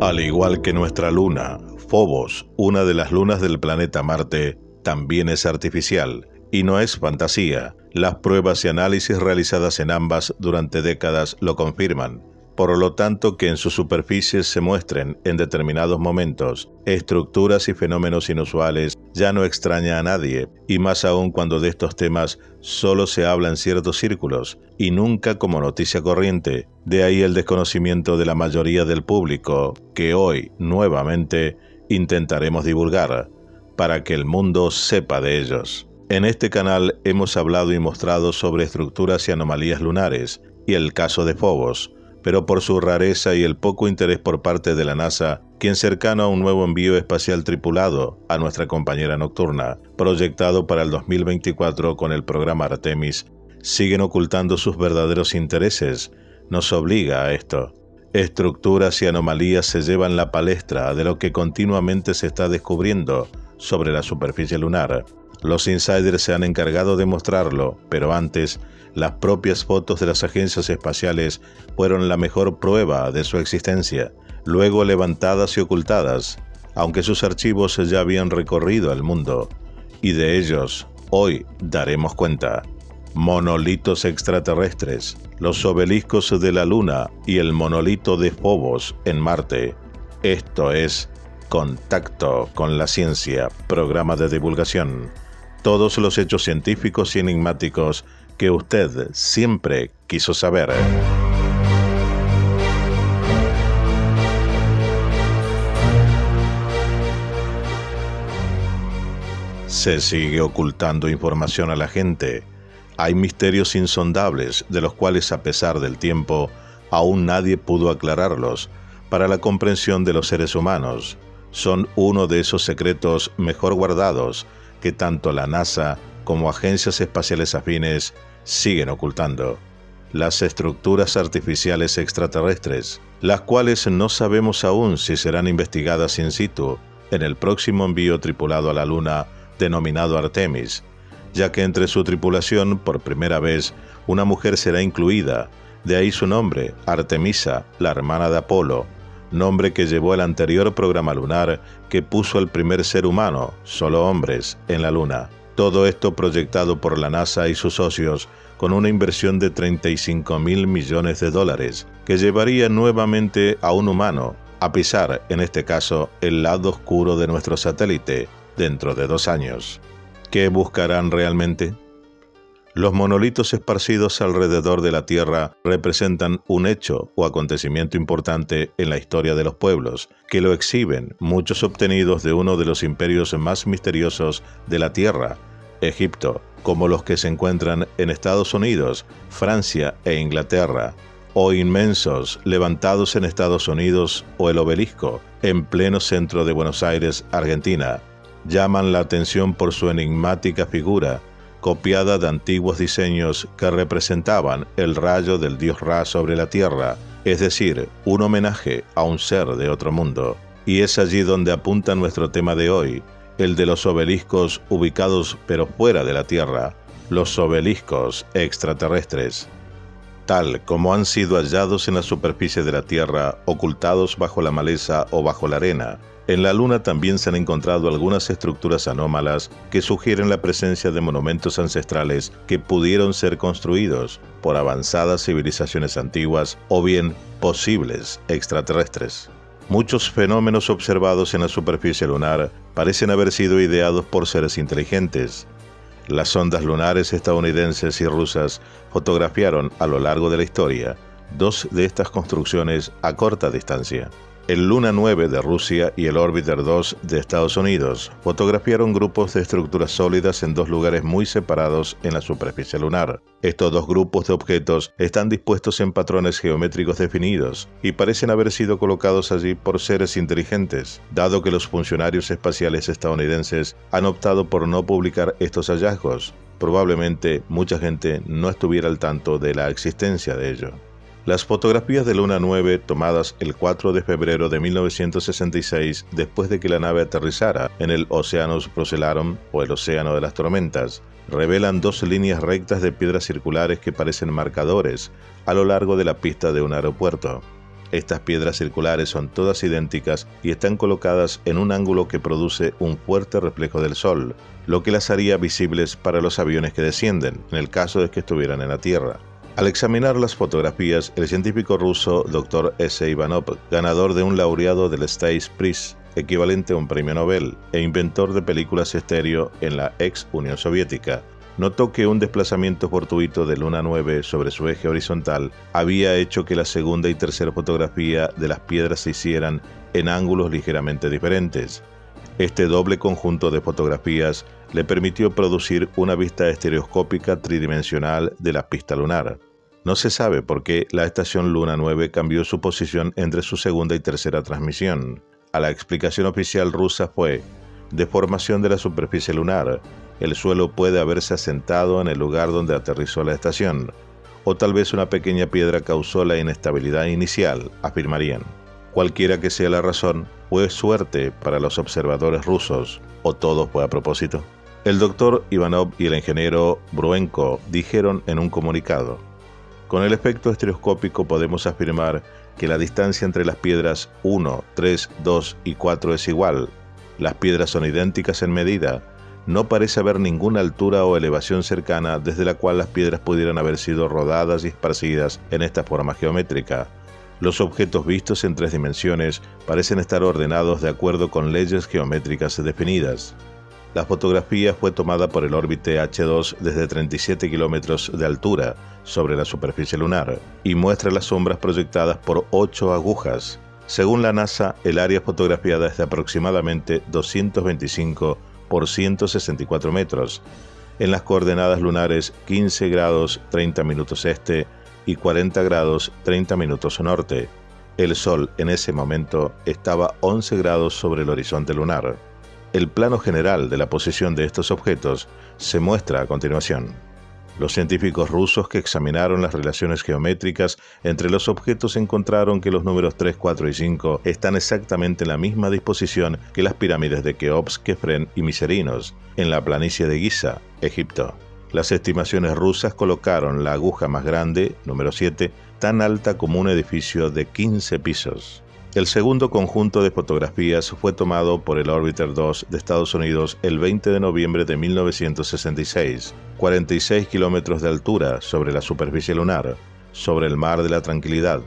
Al igual que nuestra luna, Phobos, una de las lunas del planeta Marte, también es artificial y no es fantasía. Las pruebas y análisis realizadas en ambas durante décadas lo confirman. Por lo tanto, que en sus superficies se muestren en determinados momentos estructuras y fenómenos inusuales ya no extraña a nadie, y más aún cuando de estos temas solo se habla en ciertos círculos y nunca como noticia corriente. De ahí el desconocimiento de la mayoría del público, que hoy, nuevamente, intentaremos divulgar, para que el mundo sepa de ellos. En este canal hemos hablado y mostrado sobre estructuras y anomalías lunares, y el caso de Phobos, pero por su rareza y el poco interés por parte de la NASA, quien cercano a un nuevo envío espacial tripulado a nuestra compañera nocturna, proyectado para el 2024 con el programa Artemis, siguen ocultando sus verdaderos intereses, nos obliga a esto. Estructuras y anomalías se llevan la palestra de lo que continuamente se está descubriendo sobre la superficie lunar. Los insiders se han encargado de mostrarlo, pero antes, las propias fotos de las agencias espaciales fueron la mejor prueba de su existencia, luego levantadas y ocultadas, aunque sus archivos ya habían recorrido el mundo, y de ellos hoy daremos cuenta. Monolitos extraterrestres, los obeliscos de la Luna y el monolito de Phobos en Marte. Esto es Contacto con la Ciencia, programa de divulgación. Todos los hechos científicos y enigmáticos que usted siempre quiso saber. Se sigue ocultando información a la gente. Hay misterios insondables de los cuales, a pesar del tiempo, aún nadie pudo aclararlos para la comprensión de los seres humanos. Son uno de esos secretos mejor guardados que tanto la NASA como agencias espaciales afines siguen ocultando. Las estructuras artificiales extraterrestres, las cuales no sabemos aún si serán investigadas in situ en el próximo envío tripulado a la Luna denominado Artemis, ya que entre su tripulación, por primera vez, una mujer será incluida, de ahí su nombre, Artemisa, la hermana de Apolo, nombre que llevó el anterior programa lunar que puso al primer ser humano, solo hombres, en la Luna. Todo esto proyectado por la NASA y sus socios con una inversión de $35.000 millones, que llevaría nuevamente a un humano a pisar, en este caso, el lado oscuro de nuestro satélite, dentro de 2 años. ¿Qué buscarán realmente? Los monolitos esparcidos alrededor de la Tierra representan un hecho o acontecimiento importante en la historia de los pueblos, que lo exhiben, muchos obtenidos de uno de los imperios más misteriosos de la Tierra, Egipto, como los que se encuentran en Estados Unidos, Francia e Inglaterra, o inmensos levantados en Estados Unidos o el obelisco, en pleno centro de Buenos Aires, Argentina. Llaman la atención por su enigmática figura, copiada de antiguos diseños que representaban el rayo del dios Ra sobre la Tierra, es decir, un homenaje a un ser de otro mundo. Y es allí donde apunta nuestro tema de hoy, el de los obeliscos ubicados pero fuera de la Tierra, los obeliscos extraterrestres. Tal como han sido hallados en la superficie de la Tierra, ocultados bajo la maleza o bajo la arena, en la Luna también se han encontrado algunas estructuras anómalas que sugieren la presencia de monumentos ancestrales que pudieron ser construidos por avanzadas civilizaciones antiguas o bien posibles extraterrestres. Muchos fenómenos observados en la superficie lunar parecen haber sido ideados por seres inteligentes. Las sondas lunares estadounidenses y rusas fotografiaron a lo largo de la historia 2 de estas construcciones a corta distancia. El Luna 9 de Rusia y el Orbiter 2 de Estados Unidos fotografiaron grupos de estructuras sólidas en 2 lugares muy separados en la superficie lunar. Estos 2 grupos de objetos están dispuestos en patrones geométricos definidos y parecen haber sido colocados allí por seres inteligentes, dado que los funcionarios espaciales estadounidenses han optado por no publicar estos hallazgos. Probablemente mucha gente no estuviera al tanto de la existencia de ello. Las fotografías de Luna 9, tomadas el 4 de febrero de 1966, después de que la nave aterrizara en el Oceanus Procellarum, o el Océano de las Tormentas, revelan 2 líneas rectas de piedras circulares que parecen marcadores a lo largo de la pista de un aeropuerto. Estas piedras circulares son todas idénticas y están colocadas en un ángulo que produce un fuerte reflejo del Sol, lo que las haría visibles para los aviones que descienden, en el caso de que estuvieran en la Tierra. Al examinar las fotografías, el científico ruso Dr. S. Ivanov, ganador de un laureado del State Prize, equivalente a un premio Nobel, e inventor de películas estéreo en la ex Unión Soviética, notó que un desplazamiento fortuito de Luna 9 sobre su eje horizontal había hecho que la segunda y tercera fotografía de las piedras se hicieran en ángulos ligeramente diferentes. Este doble conjunto de fotografías le permitió producir una vista estereoscópica tridimensional de la pista lunar. No se sabe por qué la estación Luna 9 cambió su posición entre su segunda y tercera transmisión. La explicación oficial rusa fue: deformación de la superficie lunar. El suelo puede haberse asentado en el lugar donde aterrizó la estación, o tal vez una pequeña piedra causó la inestabilidad inicial, afirmarían. Cualquiera que sea la razón, fue suerte para los observadores rusos, o todo fue a propósito. El doctor Ivanov y el ingeniero Bruenko dijeron en un comunicado: con el efecto estereoscópico podemos afirmar que la distancia entre las piedras 1, 3, 2 y 4 es igual. Las piedras son idénticas en medida. No parece haber ninguna altura o elevación cercana desde la cual las piedras pudieran haber sido rodadas y esparcidas en esta forma geométrica. Los objetos vistos en 3 dimensiones parecen estar ordenados de acuerdo con leyes geométricas definidas. La fotografía fue tomada por el órbite H2 desde 37 kilómetros de altura sobre la superficie lunar y muestra las sombras proyectadas por 8 agujas. Según la NASA, el área fotografiada es de aproximadamente 225 por 164 metros, en las coordenadas lunares 15 grados 30 minutos este y 40 grados 30 minutos norte. El Sol en ese momento estaba 11 grados sobre el horizonte lunar. El plano general de la posición de estos objetos se muestra a continuación. Los científicos rusos que examinaron las relaciones geométricas entre los objetos encontraron que los números 3, 4 y 5 están exactamente en la misma disposición que las pirámides de Keops, Kefren y Miserinos, en la planicie de Giza, Egipto. Las estimaciones rusas colocaron la aguja más grande, número 7, tan alta como un edificio de 15 pisos. El segundo conjunto de fotografías fue tomado por el Orbiter 2 de Estados Unidos el 20 de noviembre de 1966, 46 kilómetros de altura sobre la superficie lunar, sobre el Mar de la Tranquilidad.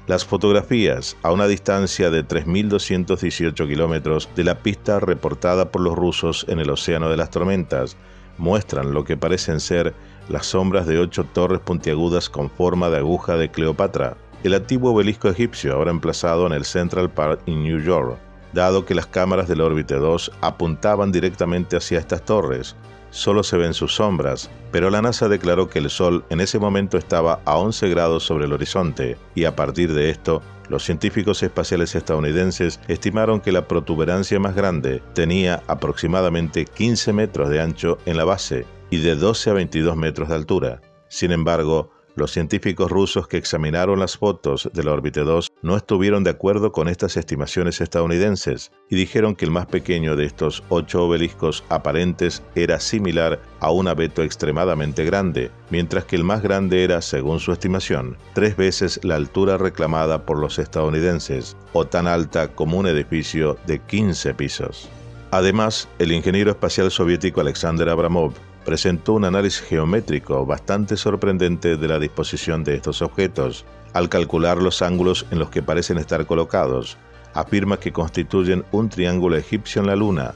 Las fotografías, a una distancia de 3.218 kilómetros de la pista reportada por los rusos en el Océano de las Tormentas, muestran lo que parecen ser las sombras de 8 torres puntiagudas con forma de aguja de Cleopatra, el antiguo obelisco egipcio ahora emplazado en el Central Park en New York. Dado que las cámaras del Orbiter 2 apuntaban directamente hacia estas torres, solo se ven sus sombras, pero la NASA declaró que el Sol en ese momento estaba a 11 grados sobre el horizonte, y a partir de esto, los científicos espaciales estadounidenses estimaron que la protuberancia más grande tenía aproximadamente 15 metros de ancho en la base y de 12 a 22 metros de altura. Sin embargo, los científicos rusos que examinaron las fotos del Orbiter 2 no estuvieron de acuerdo con estas estimaciones estadounidenses y dijeron que el más pequeño de estos 8 obeliscos aparentes era similar a un abeto extremadamente grande, mientras que el más grande era, según su estimación, 3 veces la altura reclamada por los estadounidenses, o tan alta como un edificio de 15 pisos. Además, el ingeniero espacial soviético Alexander Abramov presentó un análisis geométrico bastante sorprendente de la disposición de estos objetos. Al calcular los ángulos en los que parecen estar colocados, afirma que constituyen un triángulo egipcio en la Luna,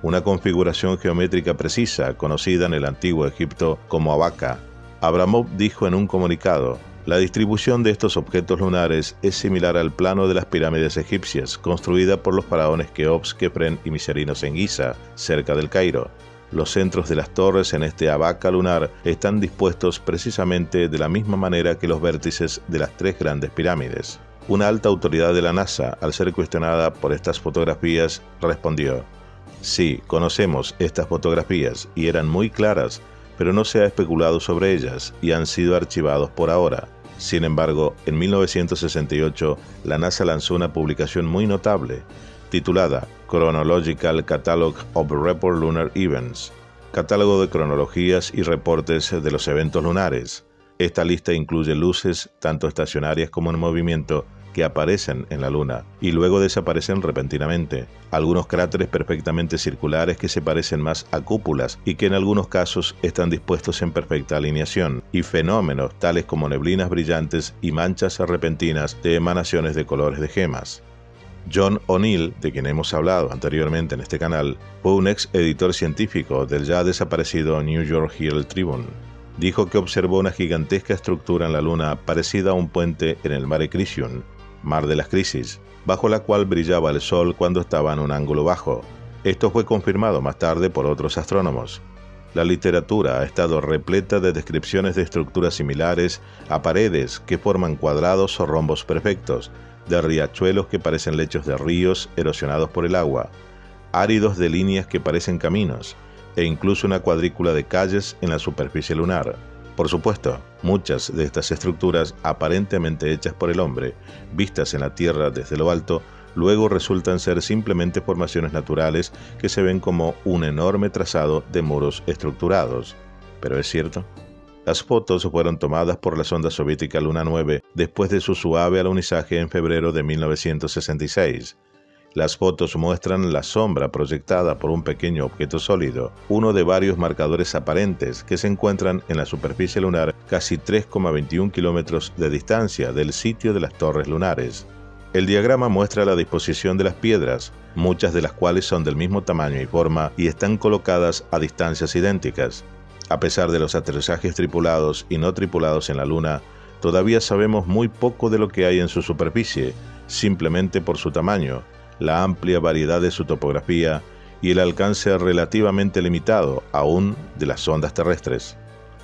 una configuración geométrica precisa conocida en el antiguo Egipto como Abaca. Abramov dijo en un comunicado: la distribución de estos objetos lunares es similar al plano de las pirámides egipcias, construida por los faraones Keops, Kefren y Miserinos en Giza, cerca del Cairo. Los centros de las torres en este Abaca lunar están dispuestos precisamente de la misma manera que los vértices de las 3 grandes pirámides. Una alta autoridad de la NASA, al ser cuestionada por estas fotografías, respondió: sí, conocemos estas fotografías y eran muy claras, pero no se ha especulado sobre ellas y han sido archivados por ahora. Sin embargo, en 1968, la NASA lanzó una publicación muy notable, titulada Chronological Catalog of Report Lunar Events, catálogo de cronologías y reportes de los eventos lunares. Esta lista incluye luces, tanto estacionarias como en movimiento, que aparecen en la Luna y luego desaparecen repentinamente. Algunos cráteres perfectamente circulares que se parecen más a cúpulas y que en algunos casos están dispuestos en perfecta alineación, y fenómenos tales como neblinas brillantes y manchas repentinas de emanaciones de colores de gemas. John O'Neill, de quien hemos hablado anteriormente en este canal, fue un ex editor científico del ya desaparecido New York Herald Tribune. Dijo que observó una gigantesca estructura en la Luna parecida a un puente en el Mare Crisium, Mar de las Crisis, bajo la cual brillaba el Sol cuando estaba en un ángulo bajo. Esto fue confirmado más tarde por otros astrónomos. La literatura ha estado repleta de descripciones de estructuras similares a paredes que forman cuadrados o rombos perfectos, de riachuelos que parecen lechos de ríos erosionados por el agua, áridos de líneas que parecen caminos, e incluso una cuadrícula de calles en la superficie lunar. Por supuesto, muchas de estas estructuras aparentemente hechas por el hombre, vistas en la Tierra desde lo alto, luego resultan ser simplemente formaciones naturales que se ven como un enorme trazado de muros estructurados. ¿Pero es cierto? Las fotos fueron tomadas por la sonda soviética Luna 9 después de su suave alunizaje en febrero de 1966. Las fotos muestran la sombra proyectada por un pequeño objeto sólido, uno de varios marcadores aparentes que se encuentran en la superficie lunar casi 3,21 kilómetros de distancia del sitio de las torres lunares. El diagrama muestra la disposición de las piedras, muchas de las cuales son del mismo tamaño y forma y están colocadas a distancias idénticas. A pesar de los aterrizajes tripulados y no tripulados en la Luna, todavía sabemos muy poco de lo que hay en su superficie, simplemente por su tamaño, la amplia variedad de su topografía y el alcance relativamente limitado, aún, de las sondas terrestres.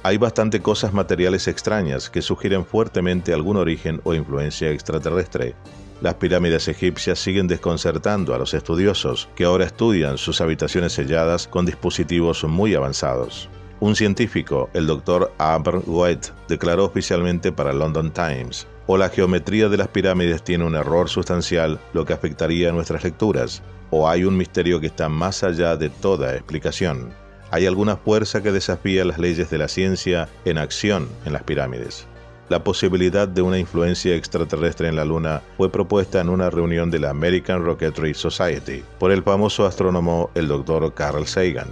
Hay bastante cosas materiales extrañas que sugieren fuertemente algún origen o influencia extraterrestre. Las pirámides egipcias siguen desconcertando a los estudiosos, que ahora estudian sus habitaciones selladas con dispositivos muy avanzados. Un científico, el Dr. Albert Goethe, declaró oficialmente para el London Times: o la geometría de las pirámides tiene un error sustancial, lo que afectaría nuestras lecturas, o hay un misterio que está más allá de toda explicación. Hay alguna fuerza que desafía las leyes de la ciencia en acción en las pirámides. La posibilidad de una influencia extraterrestre en la Luna fue propuesta en una reunión de la American Rocketry Society por el famoso astrónomo el Dr. Carl Sagan,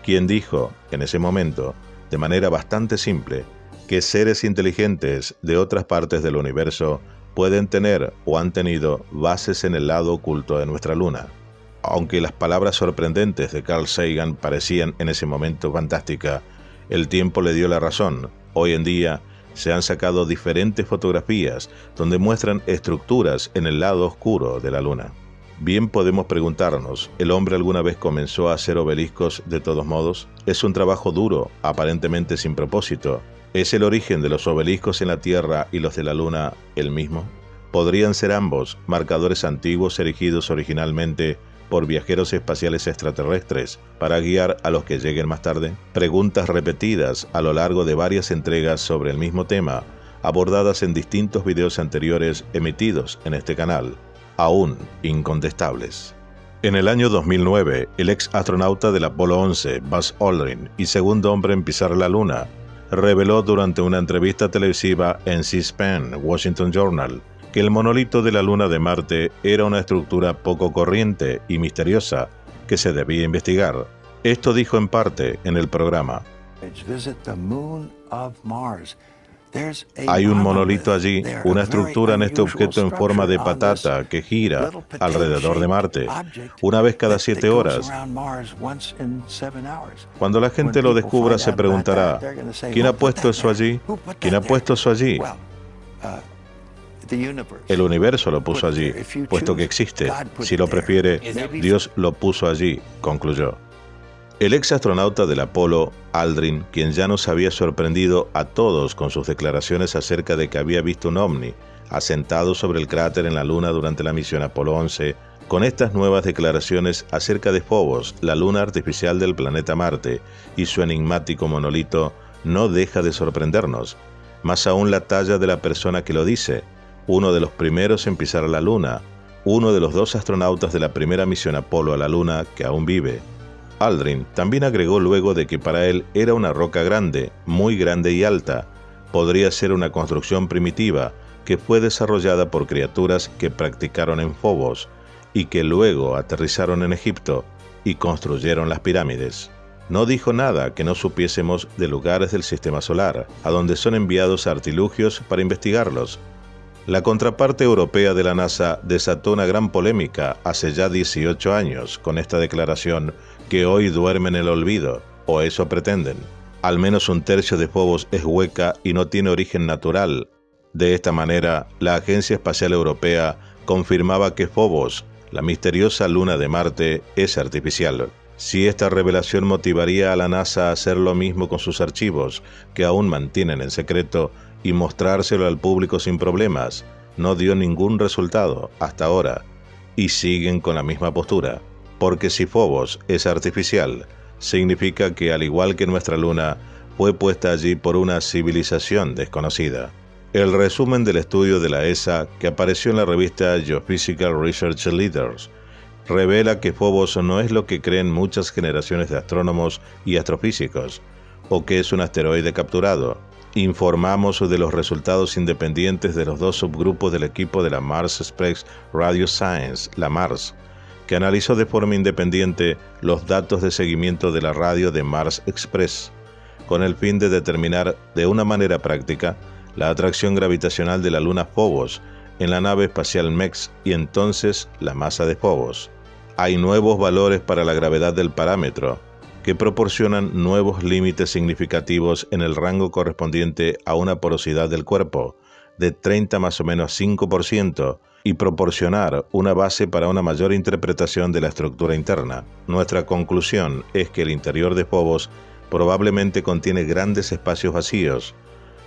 quien dijo, en ese momento, de manera bastante simple, que seres inteligentes de otras partes del universo pueden tener o han tenido bases en el lado oculto de nuestra Luna. Aunque las palabras sorprendentes de Carl Sagan parecían en ese momento fantásticas, el tiempo le dio la razón. Hoy en día se han sacado diferentes fotografías donde muestran estructuras en el lado oscuro de la Luna. Bien podemos preguntarnos, ¿el hombre alguna vez comenzó a hacer obeliscos de todos modos? ¿Es un trabajo duro, aparentemente sin propósito? ¿Es el origen de los obeliscos en la Tierra y los de la Luna el mismo? ¿Podrían ser ambos marcadores antiguos erigidos originalmente por viajeros espaciales extraterrestres para guiar a los que lleguen más tarde? Preguntas repetidas a lo largo de varias entregas sobre el mismo tema, abordadas en distintos videos anteriores emitidos en este canal, aún incontestables. En el año 2009, el ex astronauta del Apolo 11, Buzz Aldrin, y segundo hombre en pisar la Luna, reveló durante una entrevista televisiva en C-SPAN, Washington Journal, que el monolito de la Luna de Marte era una estructura poco corriente y misteriosa que se debía investigar. Esto dijo en parte en el programa: hay un monolito allí, una estructura en este objeto en forma de patata que gira alrededor de Marte, una vez cada 7 horas. Cuando la gente lo descubra se preguntará, ¿quién ha puesto eso allí? ¿Quién ha puesto eso allí? El universo lo puso allí, puesto que existe. Si lo prefiere, Dios lo puso allí, concluyó. El ex astronauta del Apolo, Aldrin, quien ya nos había sorprendido a todos con sus declaraciones acerca de que había visto un ovni asentado sobre el cráter en la Luna durante la misión Apolo 11, con estas nuevas declaraciones acerca de Phobos, la luna artificial del planeta Marte, y su enigmático monolito, no deja de sorprendernos. Más aún la talla de la persona que lo dice, uno de los primeros en pisar la Luna, uno de los 2 astronautas de la primera misión Apolo a la Luna que aún vive. Aldrin también agregó luego de que para él era una roca grande, muy grande y alta. Podría ser una construcción primitiva, que fue desarrollada por criaturas que practicaron en Phobos y que luego aterrizaron en Egipto y construyeron las pirámides. No dijo nada que no supiésemos de lugares del sistema solar, a donde son enviados artilugios para investigarlos. La contraparte europea de la NASA desató una gran polémica hace ya 18 años con esta declaración que hoy duerme en el olvido, o eso pretenden. Al menos un tercio de Phobos es hueca y no tiene origen natural. De esta manera, la Agencia Espacial Europea confirmaba que Phobos, la misteriosa luna de Marte, es artificial. Si esta revelación motivaría a la NASA a hacer lo mismo con sus archivos, que aún mantienen en secreto, y mostrárselo al público sin problemas, no dio ningún resultado hasta ahora, y siguen con la misma postura. Porque si Phobos es artificial, significa que, al igual que nuestra luna, fue puesta allí por una civilización desconocida. El resumen del estudio de la ESA, que apareció en la revista Geophysical Research Leaders, revela que Phobos no es lo que creen muchas generaciones de astrónomos y astrofísicos, o que es un asteroide capturado. Informamos de los resultados independientes de los dos subgrupos del equipo de la Mars Express Radio Science, la MARS, que analizó de forma independiente los datos de seguimiento de la radio de Mars Express, con el fin de determinar de una manera práctica la atracción gravitacional de la luna Phobos en la nave espacial MEX y entonces la masa de Phobos. Hay nuevos valores para la gravedad del parámetro, que proporcionan nuevos límites significativos en el rango correspondiente a una porosidad del cuerpo, de 30 más o menos 5%, y proporcionar una base para una mayor interpretación de la estructura interna. Nuestra conclusión es que el interior de Phobos probablemente contiene grandes espacios vacíos.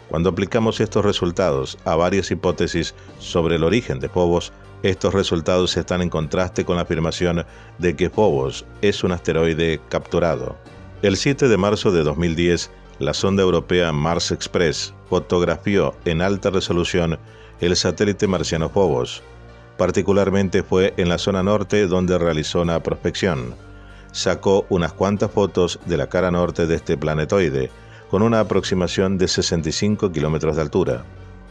Cuando aplicamos estos resultados a varias hipótesis sobre el origen de Phobos, estos resultados están en contraste con la afirmación de que Phobos es un asteroide capturado. El 7 de marzo de 2010, la sonda europea Mars Express fotografió en alta resolución el satélite marciano Phobos. Particularmente fue en la zona norte donde realizó una prospección. Sacó unas cuantas fotos de la cara norte de este planetoide, con una aproximación de 65 kilómetros de altura,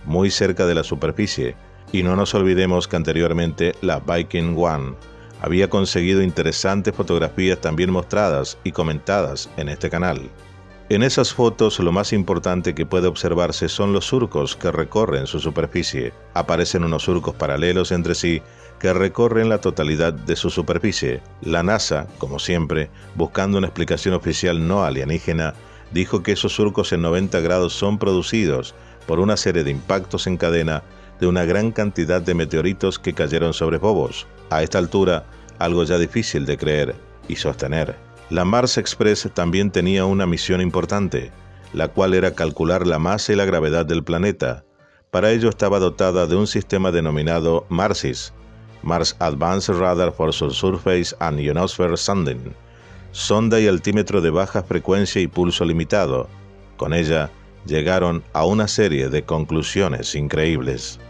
muy cerca de la superficie, y no nos olvidemos que anteriormente la Viking 1 había conseguido interesantes fotografías también mostradas y comentadas en este canal. En esas fotos lo más importante que puede observarse son los surcos que recorren su superficie. Aparecen unos surcos paralelos entre sí que recorren la totalidad de su superficie. La NASA, como siempre, buscando una explicación oficial no alienígena, dijo que esos surcos en 90 grados son producidos por una serie de impactos en cadena de una gran cantidad de meteoritos que cayeron sobre Phobos. A esta altura, algo ya difícil de creer y sostener. La Mars Express también tenía una misión importante, la cual era calcular la masa y la gravedad del planeta. Para ello estaba dotada de un sistema denominado MARSIS, Mars Advanced Radar for Subsurface and Ionosphere Sounding, sonda y altímetro de baja frecuencia y pulso limitado. Con ella llegaron a una serie de conclusiones increíbles.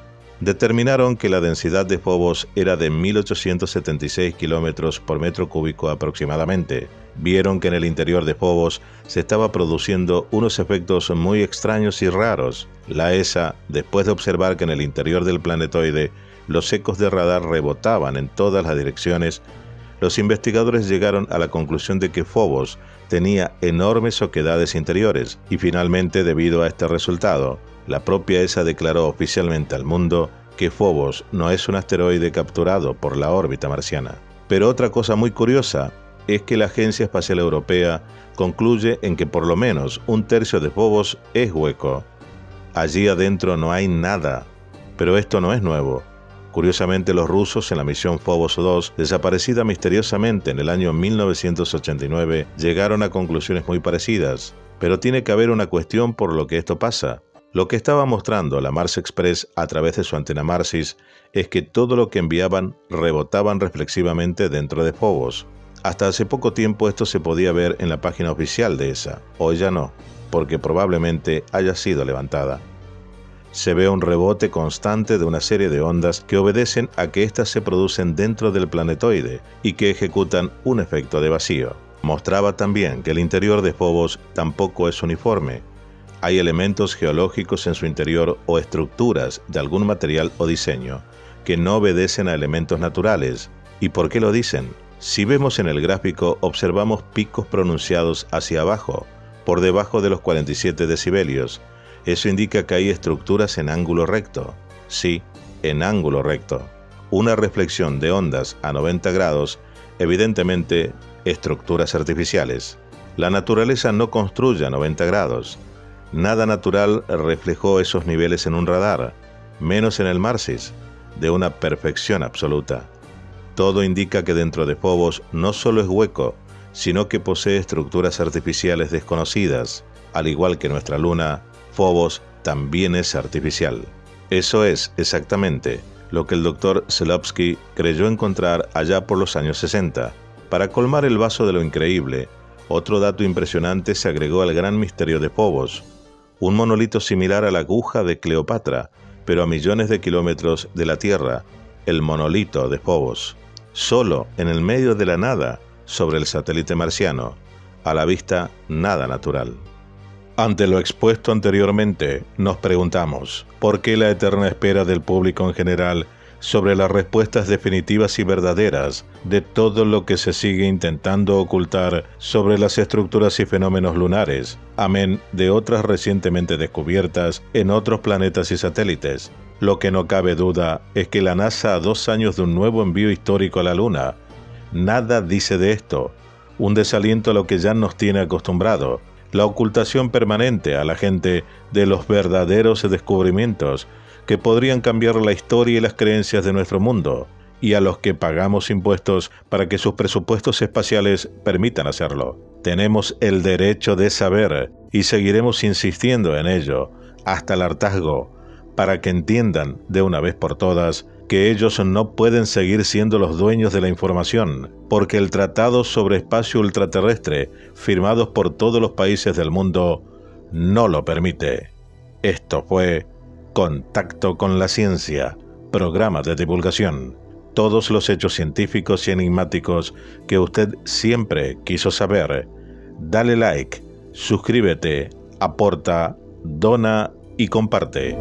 Determinaron que la densidad de Phobos era de 1876 kilómetros por metro cúbico aproximadamente. Vieron que en el interior de Phobos se estaba produciendo unos efectos muy extraños y raros. La ESA, después de observar que en el interior del planetoide los ecos de radar rebotaban en todas las direcciones, los investigadores llegaron a la conclusión de que Phobos tenía enormes oquedades interiores y finalmente, debido a este resultado, la propia ESA declaró oficialmente al mundo que Phobos no es un asteroide capturado por la órbita marciana. Pero otra cosa muy curiosa es que la Agencia Espacial Europea concluye en que por lo menos un tercio de Phobos es hueco. Allí adentro no hay nada, pero esto no es nuevo. Curiosamente, los rusos en la misión Phobos 2, desaparecida misteriosamente en el año 1989, llegaron a conclusiones muy parecidas. Pero tiene que haber una cuestión por lo que esto pasa. Lo que estaba mostrando la Mars Express a través de su antena MARSIS es que todo lo que enviaban rebotaban reflexivamente dentro de Phobos. Hasta hace poco tiempo esto se podía ver en la página oficial de ESA. Hoy ya no, porque probablemente haya sido levantada. Se ve un rebote constante de una serie de ondas que obedecen a que éstas se producen dentro del planetoide y que ejecutan un efecto de vacío. Mostraba también que el interior de Phobos tampoco es uniforme. Hay elementos geológicos en su interior o estructuras de algún material o diseño que no obedecen a elementos naturales. ¿Y por qué lo dicen? Si vemos en el gráfico, observamos picos pronunciados hacia abajo, por debajo de los 47 decibelios. Eso indica que hay estructuras en ángulo recto. Sí, en ángulo recto. Una reflexión de ondas a 90 grados, evidentemente estructuras artificiales. La naturaleza no construye a 90 grados. Nada natural reflejó esos niveles en un radar, menos en el Marsis, de una perfección absoluta. Todo indica que dentro de Phobos no solo es hueco, sino que posee estructuras artificiales desconocidas. Al igual que nuestra luna, Phobos también es artificial. Eso es exactamente lo que el Dr. Shklovsky creyó encontrar allá por los años 60. Para colmar el vaso de lo increíble, otro dato impresionante se agregó al gran misterio de Phobos: un monolito similar a la aguja de Cleopatra, pero a millones de kilómetros de la Tierra, el monolito de Phobos, solo en el medio de la nada, sobre el satélite marciano. A la vista, nada natural. Ante lo expuesto anteriormente, nos preguntamos, ¿por qué la eterna espera del público en general sobre las respuestas definitivas y verdaderas de todo lo que se sigue intentando ocultar sobre las estructuras y fenómenos lunares, amén de otras recientemente descubiertas en otros planetas y satélites? Lo que no cabe duda es que la NASA, a 2 años de un nuevo envío histórico a la Luna, nada dice de esto, un desaliento a lo que ya nos tiene acostumbrado, la ocultación permanente a la gente de los verdaderos descubrimientos que podrían cambiar la historia y las creencias de nuestro mundo, y a los que pagamos impuestos para que sus presupuestos espaciales permitan hacerlo. Tenemos el derecho de saber y seguiremos insistiendo en ello hasta el hartazgo, para que entiendan de una vez por todas que ellos no pueden seguir siendo los dueños de la información, porque el Tratado sobre Espacio Ultraterrestre, firmado por todos los países del mundo, no lo permite. Esto fue Contacto con la Ciencia, programa de divulgación. Todos los hechos científicos y enigmáticos que usted siempre quiso saber. Dale like, suscríbete, aporta, dona y comparte.